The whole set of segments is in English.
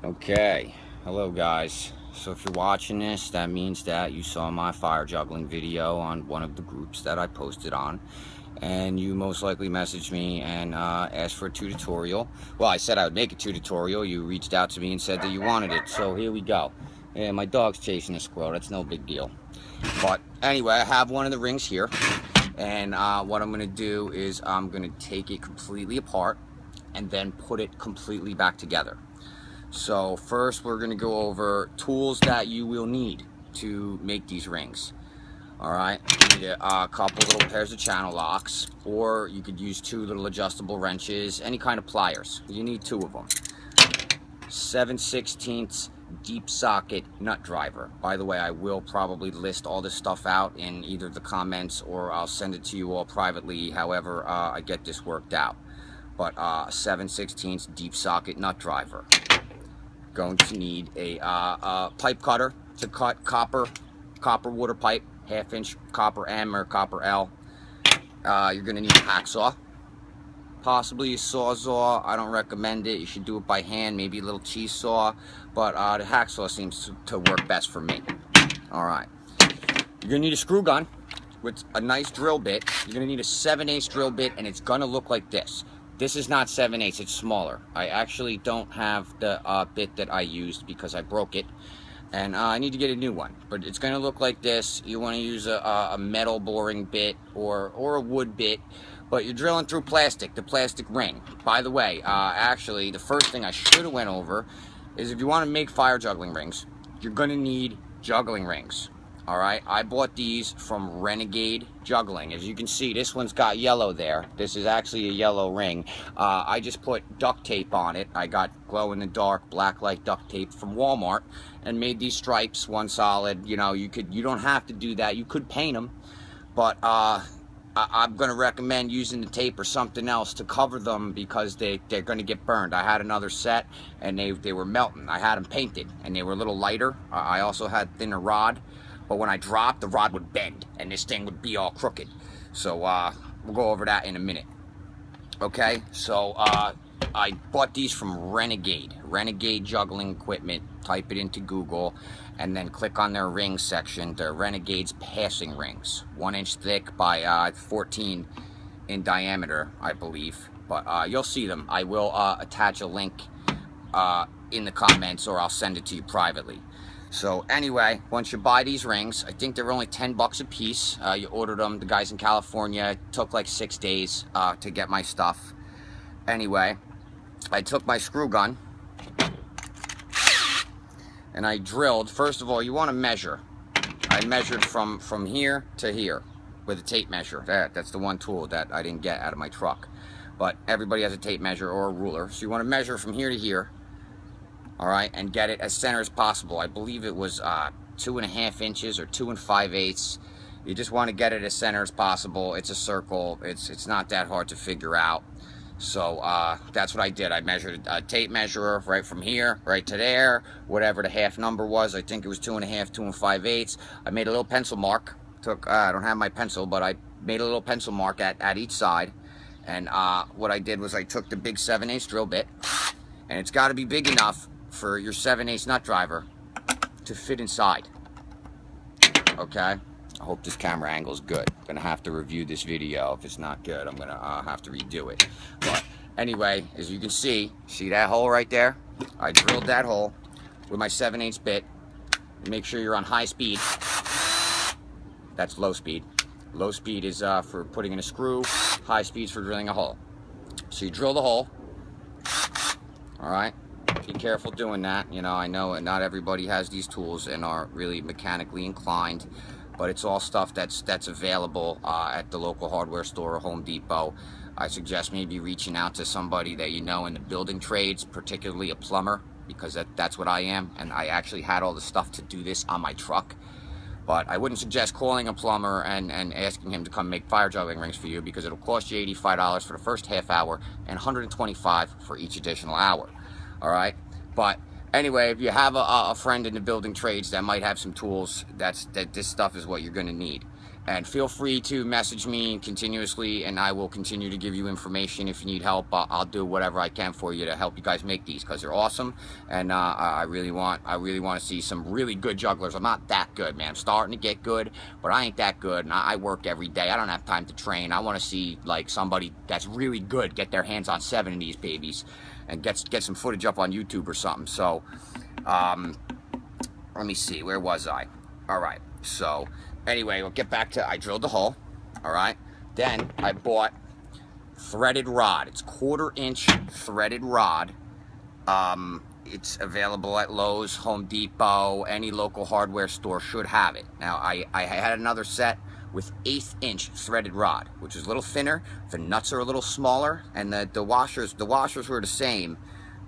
Okay, hello guys. So if you're watching this, that means that you saw my fire juggling video on one of the groups that I posted on, and you most likely messaged me and asked for a tutorial. Well, I said I would make a tutorial. You reached out to me and said that you wanted it, so here we go. And my dog's chasing a squirrel. That's no big deal. But anyway, I have one of the rings here, and what I'm going to do is I'm going to take it completely apart and then put it completely back together. So first we're going to go over tools that you will need to make these rings. Alright, you need a couple little pairs of channel locks, or you could use 2 little adjustable wrenches, any kind of pliers. You need 2 of them. 7/16 deep socket nut driver. By the way, I will probably list all this stuff out in either the comments or I'll send it to you all privately, however I get this worked out. But 7/16 deep socket nut driver. Going to need a pipe cutter to cut copper water pipe, 1/2-inch copper M or copper L. You're going to need a hacksaw, possibly a sawzall. I don't recommend it. You should do it by hand, maybe a little cheese saw, but the hacksaw seems to work best for me. Alright, you're going to need a screw gun with a nice drill bit. You're going to need a 7/8 drill bit, and it's going to look like this. This is not 7/8, it's smaller. I actually don't have the bit that I used because I broke it, and I need to get a new one. But it's going to look like this. You want to use a metal boring bit or a wood bit, but you're drilling through plastic, the plastic ring. By the way, actually, the first thing I should have went over is if you want to make fire juggling rings, you're going to need juggling rings. Alright, I bought these from Renegade Juggling. As you can see, this one's got yellow there. This is actually a yellow ring. I just put duct tape on it. I got glow-in-the-dark black light duct tape from Walmart and made these stripes, one solid. You know, you don't have to do that. You could paint them, but I'm going to recommend using the tape or something else to cover them because they're going to get burned. I had another set and they were melting. I had them painted and they were a little lighter. I also had thinner rod. But when I dropped, the rod would bend, and this thing would be all crooked. So, we'll go over that in a minute. Okay, so, I bought these from Renegade Juggling Equipment. Type it into Google, and then click on their ring section. The Renegade's passing rings. 1 inch thick by 14 in diameter, I believe. But, you'll see them. I will attach a link in the comments, or I'll send it to you privately. So anyway, once you buy these rings, I think they were only 10 bucks a piece. You ordered them, the guys in California. It took like 6 days to get my stuff. Anyway, I took my screw gun and I drilled. First of all, you want to measure. I measured from here to here with a tape measure. That's the one tool that I didn't get out of my truck. But everybody has a tape measure or a ruler. So you want to measure from here to here. Alright, and get it as center as possible. I believe it was 2.5 inches or 2 5/8. You just want to get it as center as possible. It's a circle. It's not that hard to figure out. So that's what I did. I measured a tape measure right from here, right to there, whatever the half number was. I think it was 2.5, 2 5/8. I made a little pencil mark. I don't have my pencil, but I made a little pencil mark at each side. And what I did was I took the big 7/8 drill bit, and it's got to be big enough for your 7/8 nut driver to fit inside. Okay, I hope this camera angle is good. I'm gonna have to review this video. If it's not good, I'm gonna have to redo it. But anyway, as you can see that hole right there? I drilled that hole with my 7/8 bit. Make sure you're on high speed. That's low speed. Low speed is for putting in a screw. High speed is for drilling a hole. So you drill the hole. All right. Be careful doing that. You know, I know not everybody has these tools and are really mechanically inclined, but it's all stuff that's available at the local hardware store or Home Depot. I suggest maybe reaching out to somebody that you know in the building trades, particularly a plumber, because that's what I am, and I actually had all the stuff to do this on my truck. But I wouldn't suggest calling a plumber and asking him to come make fire juggling rings for you, because it'll cost you $85 for the first half hour and $125 for each additional hour. Alright, but anyway, if you have a friend in the building trades that might have some tools, this stuff is what you're going to need. And feel free to message me continuously, and I will continue to give you information. If you need help, I'll do whatever I can for you to help you guys make these, because they're awesome. And I really want to see some really good jugglers. I'm not that good, man. I'm starting to get good, but I ain't that good. And I work every day. I don't have time to train. I want to see like somebody that's really good get their hands on 7 of these babies, and get some footage up on YouTube or something. So, let me see. Where was I? All right. So. Anyway, we'll get back to, I drilled the hole, all right? Then I bought threaded rod. It's 1/4 inch threaded rod. It's available at Lowe's, Home Depot, any local hardware store should have it. Now, I had another set with 1/8 inch threaded rod, which is a little thinner. The nuts are a little smaller, and the washers were the same,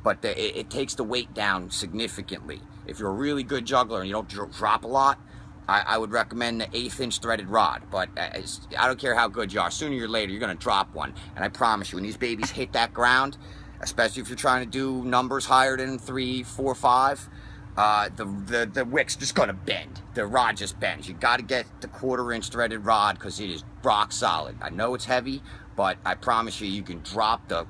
but it takes the weight down significantly. If you're a really good juggler and you don't drop a lot, I would recommend the 1/8 inch threaded rod, but I don't care how good you are. Sooner or later, you're going to drop one. And I promise you, when these babies hit that ground, especially if you're trying to do numbers higher than 3, 4, 5, the wick's just going to bend. The rod just bends. You got to get the 1/4 inch threaded rod, because it is rock solid. I know it's heavy, but I promise you, you can drop the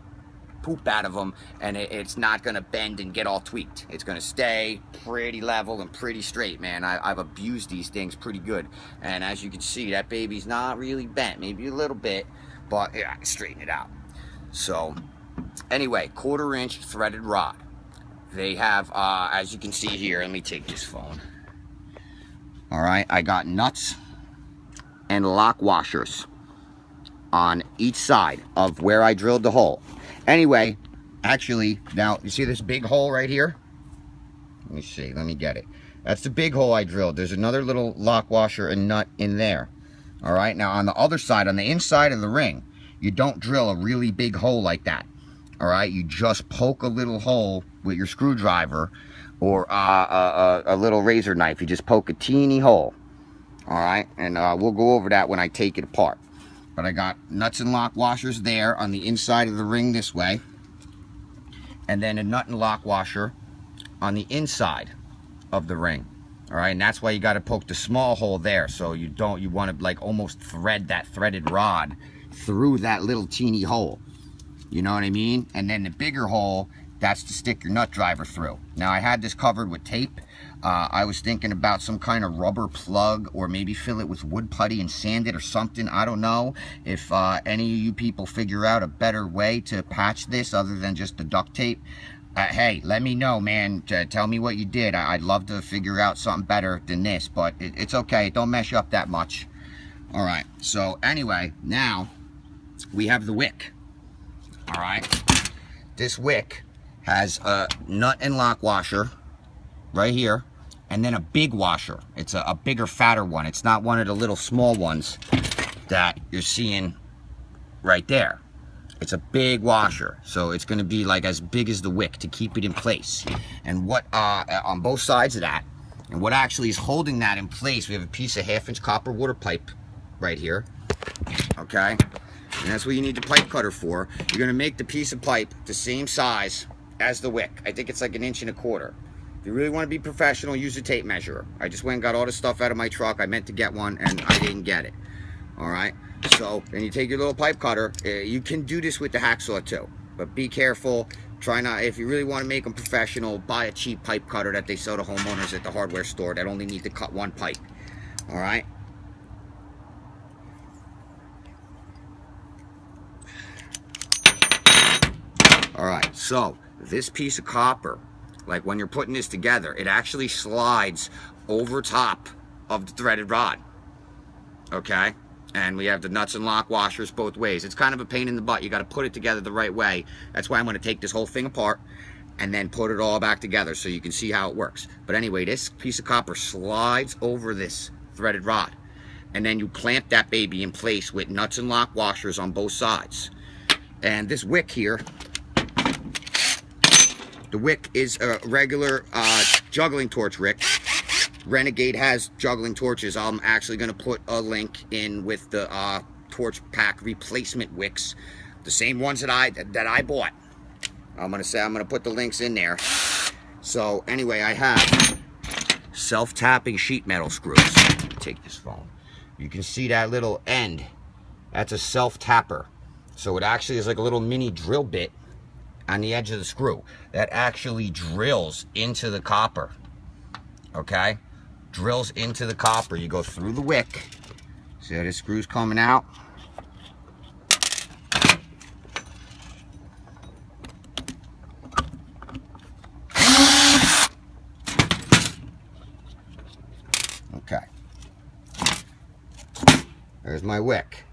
poop out of them, and it's not going to bend and get all tweaked. It's going to stay pretty level and pretty straight, man. I've abused these things pretty good, and as you can see, that baby's not really bent, maybe a little bit, but yeah, I can straighten it out. So anyway, 1/4 inch threaded rod. They have, as you can see here, let me take this phone. All right, I got nuts and lock washers on each side of where I drilled the hole. Anyway, actually, now, you see this big hole right here? Let me see, let me get it. That's the big hole I drilled. There's another little lock washer and nut in there. All right, now on the other side, on the inside of the ring, you don't drill a really big hole like that. All right, you just poke a little hole with your screwdriver or a little razor knife. You just poke a teeny hole. All right, and we'll go over that when I take it apart. But I got nuts and lock washers there on the inside of the ring this way. And then a nut and lock washer on the inside of the ring. All right, and that's why you got to poke the small hole there. So you want to like almost thread that threaded rod through that little teeny hole. You know what I mean? And then the bigger hole, that's to stick your nut driver through. Now, I had this covered with tape. I was thinking about some kind of rubber plug, or maybe fill it with wood putty and sand it or something. I don't know if any of you people figure out a better way to patch this other than just the duct tape. Hey, let me know, man. Tell me what you did. I'd love to figure out something better than this, but it's okay. Don't mess you up that much. All right, so anyway, now we have the wick. All right, this wick has a nut and lock washer right here, and then a big washer. It's a bigger, fatter one. It's not one of the little small ones that you're seeing right there. It's a big washer, so it's going to be like as big as the wick to keep it in place. And what on both sides of that, and what actually is holding that in place, we have a piece of 1/2 inch copper water pipe right here. Okay, and that's what you need the pipe cutter for. You're going to make the piece of pipe the same size as the wick. I think it's like 1 1/4 inches. If you really want to be professional, use a tape measure. I just went and got all the stuff out of my truck. I meant to get one, and I didn't get it. All right, so then you take your little pipe cutter. You can do this with the hacksaw too, but be careful. Try not, if you really want to make them professional, buy a cheap pipe cutter that they sell to homeowners at the hardware store that only need to cut one pipe. All right. All right, so this piece of copper, like when you're putting this together, it actually slides over top of the threaded rod. Okay, and we have the nuts and lock washers both ways. It's kind of a pain in the butt. You got to put it together the right way. That's why I'm going to take this whole thing apart and then put it all back together so you can see how it works. But anyway, this piece of copper slides over this threaded rod, and then you clamp that baby in place with nuts and lock washers on both sides. And this wick here, the wick is a regular juggling torch wick. Renegade has juggling torches. I'm actually going to put a link in with the torch pack replacement wicks, the same ones that I bought. I'm going to put the links in there. So anyway, I have self-tapping sheet metal screws. Take this phone. you can see that little end. That's a self-tapper. So it actually is like a little mini drill bit on the edge of the screw that actually drills into the copper. Okay? Drills into the copper. You go through the wick. See how this screw's coming out? Okay. There's my wick.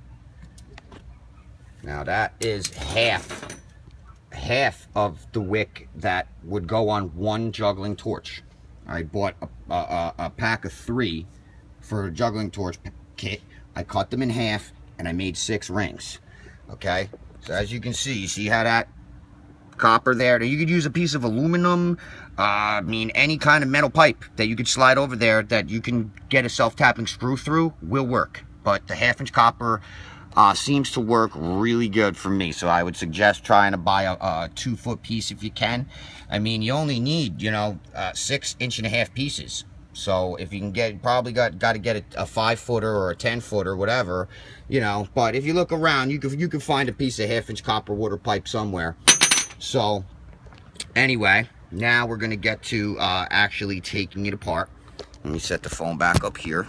Now that is half of the wick that would go on one juggling torch. I bought a pack of 3 for a juggling torch kit. I cut them in half and I made 6 rings. Okay, so as you can see how that copper there, you could use a piece of aluminum, I mean any kind of metal pipe that you could slide over there that you can get a self-tapping screw through will work. But the 1/2-inch copper seems to work really good for me, so I would suggest trying to buy a 2-foot piece if you can. I mean, you only need, you know, 6 1.5-inch pieces. So if you can get, probably got to get a 5-footer or a 10-footer, whatever, you know. But if you look around, you can find a piece of 1/2-inch copper water pipe somewhere. So anyway, now we're gonna get to actually taking it apart. Let me set the phone back up here.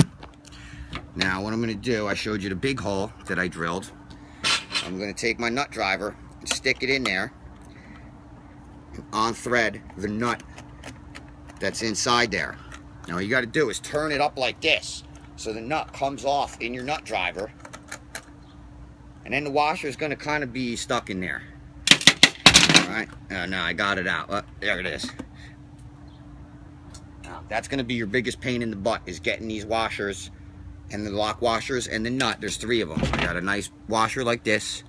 Now what I'm going to do, I showed you the big hole that I drilled. I'm going to take my nut driver and stick it in there and on-thread the nut that's inside there. Now what you got to do is turn it up like this so the nut comes off in your nut driver, and then the washer is going to kind of be stuck in there. Alright, now I got it out. There it is. Now that's going to be your biggest pain in the butt, is getting these washers and the lock washers and the nut. There's 3 of them. I got a nice washer like this,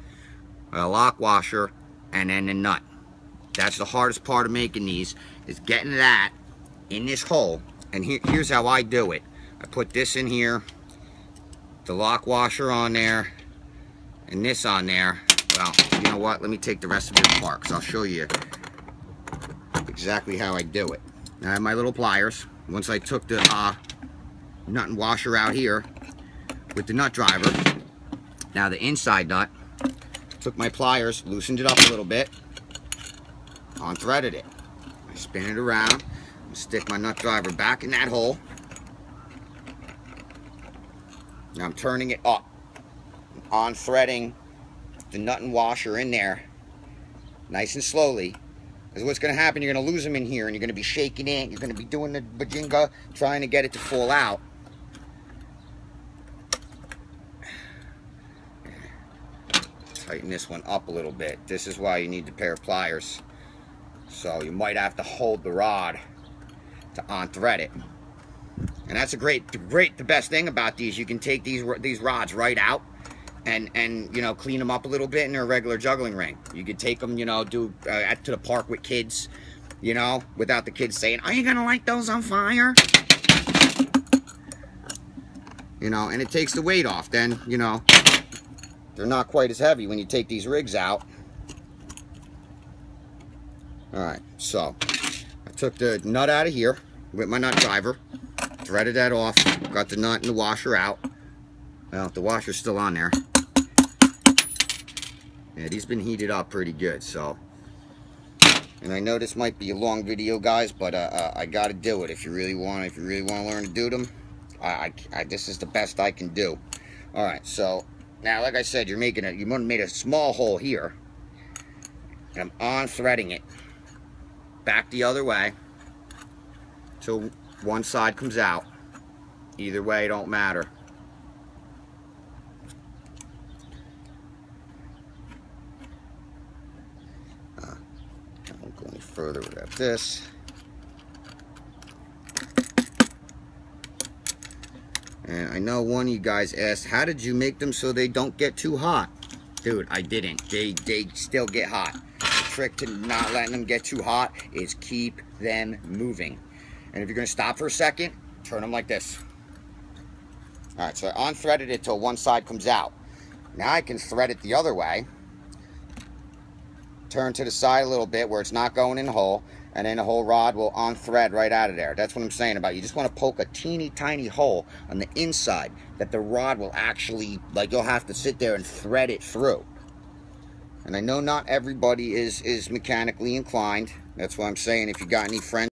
a lock washer, and then the nut. That's the hardest part of making these, is getting that in this hole. And here's how I do it. I put this in here, the lock washer on there, and this on there. Well, you know what? Let me take the rest of it apart, because I'll show you exactly how I do it. I have my little pliers. Once I took the nut and washer out here with the nut driver, now the inside nut, took my pliers, loosened it up a little bit, on-threaded it. I spin it around and stick my nut driver back in that hole. Now I'm turning it up, on-threading the nut and washer in there nice and slowly. Because what's going to happen, you're going to lose them in here, and you're going to be shaking it, you're going to be doing the bajinga, trying to get it to fall out. Tighten this one up a little bit. This is why you need the pair of pliers. So you might have to hold the rod to on-thread it. And that's the best thing about these. You can take these rods right out and you know, clean them up a little bit in a regular juggling ring. You could take them, you know, to the park with kids, you know, without the kids saying, "Are you gonna light those on fire?" You know, and it takes the weight off. Then, you know, they're not quite as heavy when you take these rigs out. Alright, so I took the nut out of here with my nut driver, threaded that off, got the nut and the washer out. Well, the washer's still on there. Yeah, these been heated up pretty good, so. And I know this might be a long video, guys, but I gotta do it. If you really want to learn to do them, this is the best I can do. Alright, so now, like I said, you made a small hole here, and I'm on-threading it back the other way till one side comes out. Either way, don't matter. I won't go any further without this. And I know one of you guys asked, how did you make them so they don't get too hot? Dude, I didn't. They still get hot. The trick to not letting them get too hot is keep them moving. And if you're going to stop for a second, turn them like this. Alright, so I unthreaded it till one side comes out. Now I can thread it the other way. Turn to the side a little bit where it's not going in the hole. and then the whole rod will on-thread right out of there. That's what I'm saying about, you just want to poke a teeny tiny hole on the inside that the rod will actually, like, you'll have to sit there and thread it through. And I know not everybody is mechanically inclined. That's what I'm saying. If you got any friends